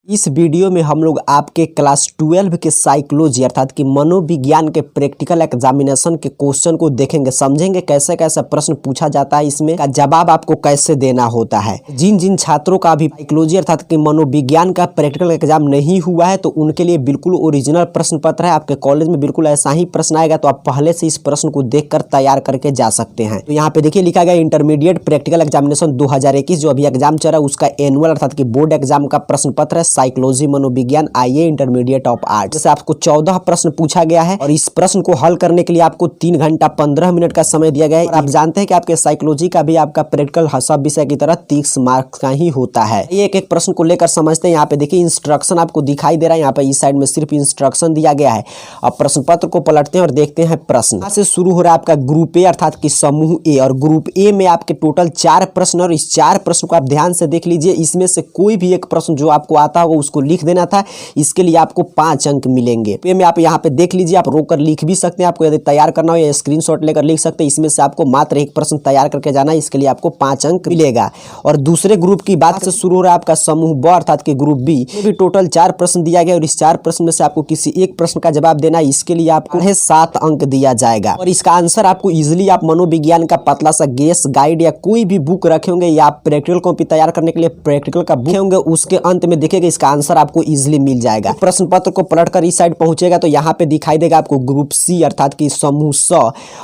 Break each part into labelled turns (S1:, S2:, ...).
S1: इस वीडियो में हम लोग आपके क्लास 12 के साइकोलॉजी अर्थात कि मनोविज्ञान के प्रैक्टिकल एग्जामिनेशन के क्वेश्चन को देखेंगे, समझेंगे कैसे कैसे प्रश्न पूछा जाता है, इसमें का जवाब आपको कैसे देना होता है। जिन जिन छात्रों का भी साइकोलॉजी अर्थात कि मनोविज्ञान का प्रैक्टिकल एग्जाम नहीं हुआ है तो उनके लिए बिल्कुल ओरिजिनल प्रश्न पत्र है। आपके कॉलेज में बिल्कुल ऐसा ही प्रश्न आएगा, तो आप पहले से इस प्रश्न को देखकर तैयार करके जा सकते हैं। तो यहाँ पे देखिए लिखा गया इंटरमीडिएट प्रैक्टिकल एग्जामिनेशन 2021 जो अभी एग्जाम चल रहा है उसका एनुअल अर्थात कि बोर्ड एग्जाम का प्रश्न पत्र है साइकोलॉजी मनोविज्ञान आईए इंटरमीडिएट ऑफ आर्ट। जैसे आपको 14 प्रश्न पूछा गया है और इस प्रश्न को हल करने के लिए आपको 3 घंटा 15 मिनट का समय दिया गया है। आप जानते हैं कि आपके साइकोलॉजी का भी आपका प्रैक्टिकल सब विषय की तरह 30 मार्क्स का ही होता है। एक एक प्रश्न को लेकर समझते हैं। यहाँ पे देखिए इंस्ट्रक्शन आपको दिखाई दे रहा है, यहाँ पे इस साइड में सिर्फ इंस्ट्रक्शन दिया गया है। अब प्रश्न पत्र को पलटते हैं और देखते हैं प्रश्न। यहाँ से शुरू हो रहा है आपका ग्रुप ए अर्थात कि समूह ए, और ग्रुप ए में आपके टोटल 4 प्रश्न और इस 4 प्रश्न को आप ध्यान से देख लीजिए। इसमें से कोई भी एक प्रश्न जो आपको आता होगा उसको लिख देना था, इसके लिए आपको 5 अंक मिलेंगे। पे में आप यहाँ पे देख लीजिए, आप रोक कर लिख भी सकते हैं, आपको यदि तैयार करना हो या स्क्रीनशॉट लेकर लिख सकते हैं। इसमें से आपको मात्र एक प्रश्न तैयार करके जाना है, इसके लिए आपको 5 अंक मिलेगा। और दूसरे ग्रुप की बात से शुरू हो रहा है आपका समूह ब अर्थात कि ग्रुप बी, भी टोटल 4 प्रश्न दिया गया और इस 4 प्रश्न में से आपको किसी एक प्रश्न का जवाब देना है, इसके लिए आपको 7 अंक दिया जाएगा। और इसका आंसर आपको इजिली आप मनोविज्ञान का पतला सा गेस गाइड या कोई भी बुक रखे होंगे या आप प्रैक्टिकल कॉपी तैयार करने के लिए प्रैक्टिकल का बुक होंगे, उसके अंत में देखेगा इसका आंसर आपको इजिली मिल जाएगा। प्रश्न पत्र को पलटकर इस साइड पहुंचेगा तो यहाँ पे दिखाई देगा आपको ग्रुप सी अर्थात कि समूह स,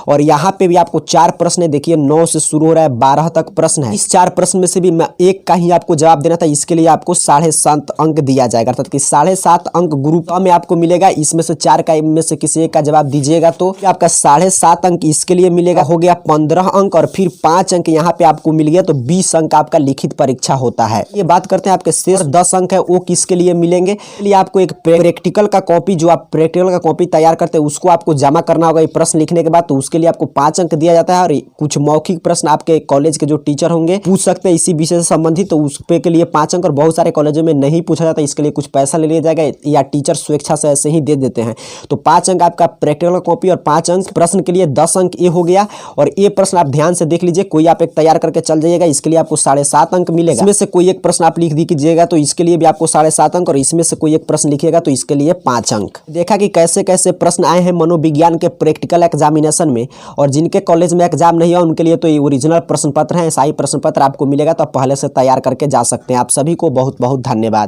S1: और यहाँ पे भी आपको 4 प्रश्न है। देखिए 9 से शुरू हो रहा है 12 तक प्रश्न है। इस 4 प्रश्न में से भी एक का ही आपको जवाब देना था, इसके लिए आपको 7.5 अंक दिया जाएगा अर्थात कि 7.5 अंक ग्रुप में आपको मिलेगा। इसमें से 4 का में से किसी एक का जवाब दीजिएगा तो आपका 7.5 अंक इसके लिए मिलेगा, हो गया 15 अंक, और फिर 5 अंक यहाँ पे आपको मिल गया तो 20 अंक आपका लिखित परीक्षा होता है। ये बात करते हैं आपके शेष 10 अंक है वो किसके लिए मिलेंगे। लिए आपको एक प्रैक्टिकल का कॉपी, जो आप प्रैक्टिकल का कॉपी तैयार करते हैं उसको आपको जमा करना होगा ये प्रश्न लिखने के बाद, तो उसके लिए आपको 5 अंक दिया जाता है। और कुछ मौखिक प्रश्न आपके कॉलेज के जो टीचर होंगे पूछ सकते हैं इसी विषय से संबंधित, तो उस पे के लिए 5 अंक, और बहुत सारे कॉलेजों में नहीं पूछा जाता, इसके लिए कुछ पैसा ले लिया जाएगा या टीचर स्वेच्छा से ऐसे ही दे देते हैं। तो 5 अंक आपका प्रैक्टिकल कॉपी और 5 अंक प्रश्न के लिए 10 अंक ये हो गया। और ये प्रश्न आप ध्यान से देख लीजिए, कोई आप एक तैयार करके चल जाइएगा, इसके लिए आपको 7.5 अंक मिलेगा। इसमें से कोई एक प्रश्न आप लिख दीजिएगा तो इसके लिए भी आपको 7.5 अंक, और इसमें से कोई एक प्रश्न लिखिएगा तो इसके लिए 5 अंक। देखा कि कैसे कैसे प्रश्न आए हैं मनोविज्ञान के प्रैक्टिकल एग्जामिनेशन में, और जिनके कॉलेज में एग्जाम नहीं है उनके लिए तो ये ओरिजिनल प्रश्न पत्र है। ऐसा ही प्रश्न पत्र आपको मिलेगा तो आप पहले से तैयार करके जा सकते हैं। आप सभी को बहुत बहुत धन्यवाद।